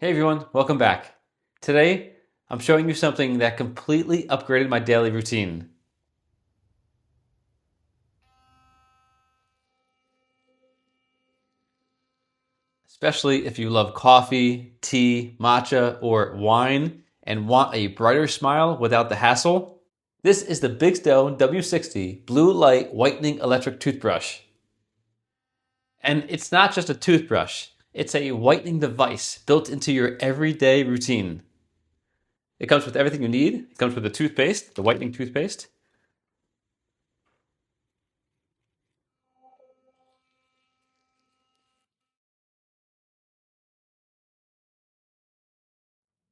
Hey everyone, welcome back. Today, I'm showing you something that completely upgraded my daily routine. Especially if you love coffee, tea, matcha, or wine and want a brighter smile without the hassle. This is the Bixdo W60 Blue Light Whitening Electric Toothbrush. And it's not just a toothbrush, it's a whitening device built into your everyday routine. It comes with everything you need. It comes with the toothpaste, the whitening toothpaste.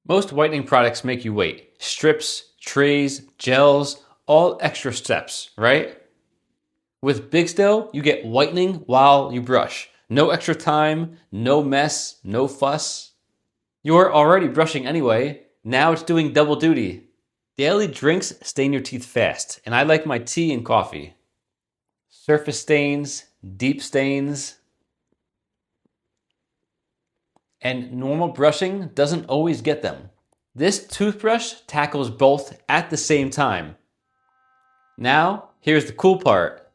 Most whitening products make you wait. Strips, trays, gels, all extra steps, right? With Bixdo, you get whitening while you brush. No extra time, no mess, no fuss. You're already brushing anyway. Now it's doing double duty. Daily drinks stain your teeth fast, and I like my tea and coffee. Surface stains, deep stains, and normal brushing doesn't always get them. This toothbrush tackles both at the same time. Now, here's the cool part.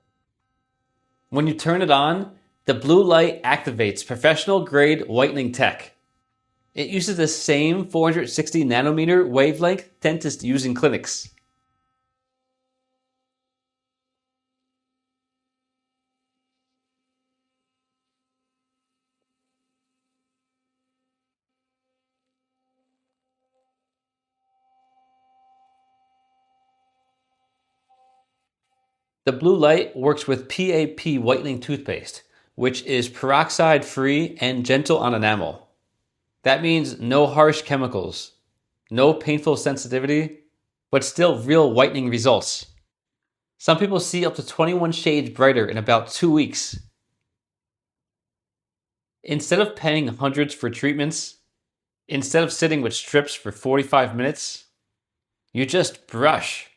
When you turn it on, the blue light activates professional grade whitening tech. It uses the same 460 nanometer wavelength dentists use in clinics. The blue light works with PAP whitening toothpaste, which is peroxide free and gentle on enamel. That means no harsh chemicals, no painful sensitivity, but still real whitening results. Some people see up to 21 shades brighter in about 2 weeks. Instead of paying hundreds for treatments, instead of sitting with strips for 45 minutes, you just brush.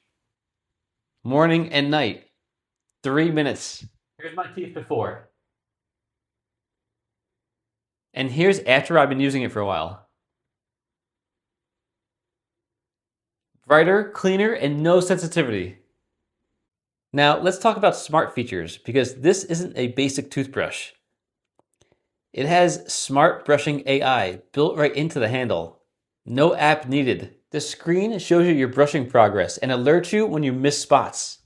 Morning and night. 3 minutes. Here's my teeth before. And here's after I've been using it for a while. Brighter, cleaner, and no sensitivity. Now let's talk about smart features, because this isn't a basic toothbrush. It has smart brushing AI built right into the handle. No app needed. The screen shows you your brushing progress and alerts you when you miss spots.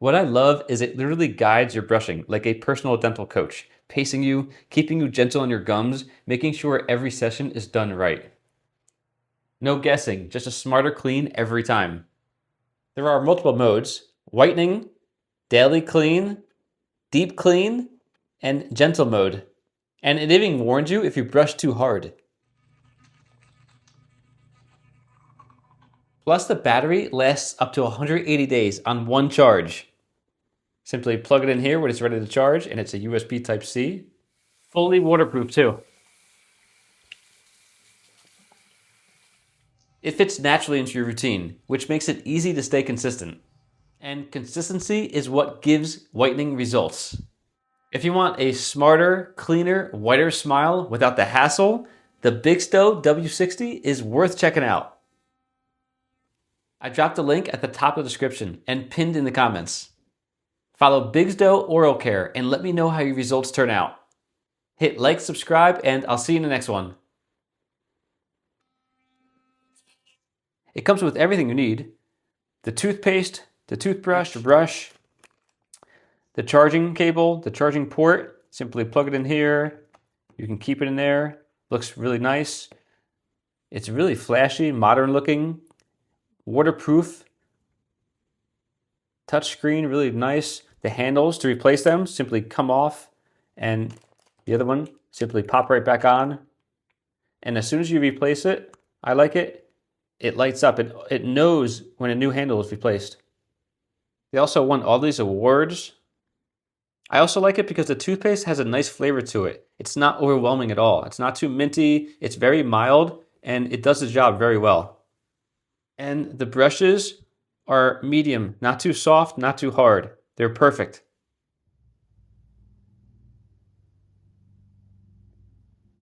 What I love is it literally guides your brushing like a personal dental coach, pacing you, keeping you gentle on your gums, making sure every session is done right. No guessing, just a smarter clean every time. There are multiple modes: whitening, daily clean, deep clean, and gentle mode. And it even warns you if you brush too hard. Plus, the battery lasts up to 180 days on one charge. Simply plug it in here when it's ready to charge, and it's a USB Type-C. Fully waterproof too. It fits naturally into your routine, which makes it easy to stay consistent. And consistency is what gives whitening results. If you want a smarter, cleaner, whiter smile without the hassle, the Bixdo W60 is worth checking out. I dropped a link at the top of the description and pinned in the comments. Follow Bixdo Oral Care and let me know how your results turn out. Hit like, subscribe, and I'll see you in the next one. It comes with everything you need: the toothpaste, the toothbrush, the brush, the charging cable, the charging port. Simply plug it in here. You can keep it in there. Looks really nice. It's really flashy, modern looking, waterproof. Touchscreen, really nice. The handles to replace them simply come off, and the other one simply pop right back on. And as soon as you replace it, I like it, it lights up. It knows when a new handle is replaced. They also won all these awards. I also like it because the toothpaste has a nice flavor to it. It's not overwhelming at all. It's not too minty. It's very mild, and it does the job very well. And the brushes are medium, not too soft, not too hard. They're perfect.